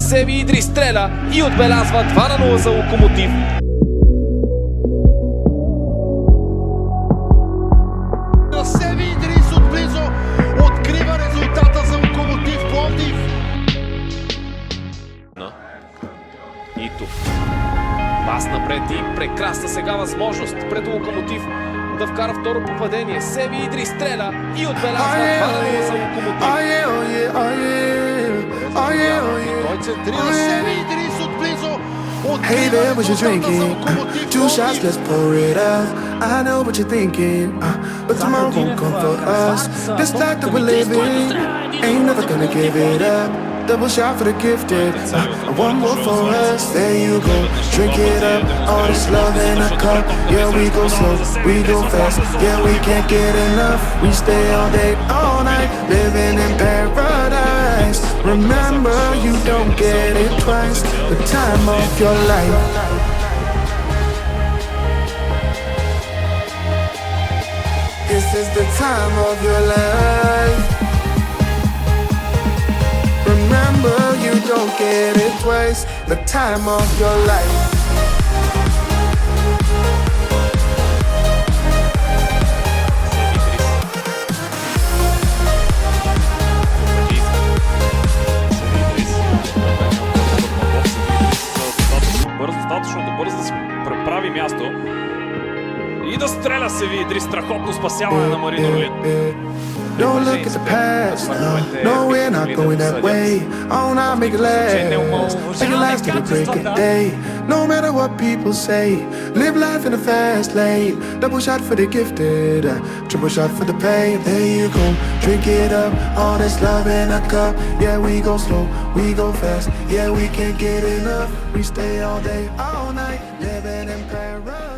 Севи Идри стреля и отбелязва 2-0 за Локомотив. Севи Идрис отблизо открива резултата за Локомотив Пловдив. И тук. Пас напред и прекрасна сега възможност пред Локомотив да вкара второ попадение. Севи Идри стреля и отбелязва 2-0 за Локомотив. Той центрира Севи Идрис отблизо. Hey there, what you drinking? Two shots, let's pour it out. I know what you're thinking, but tomorrow won't come for us. This life that we're living, ain't never gonna give it up. Double shot for the gifted, one more for us. There you go, drink it up. All this love in a cup. Yeah, we go slow, we go fast. Yeah, we can't get enough. We stay all day, all night, living in paradise. Remember, you don't get it twice. The time of your life. This is the time of your life. Remember, you don't get it twice. The time of your life. Достатъчно бързо да си преправи място и да стреля Севи Идри. Страхотно спасяване на Марин Орлин. Don't look at the past, no, we're not going that way. Oh, now make it last, make it last till the break of day. No matter what people say, live life in a fast lane. Double shot for the gifted, triple shot for the pain. There you go, drink it up, all this love in a cup. Yeah, we go slow, we go fast. Yeah, we can't get enough. We stay all day, all night, living in paradise.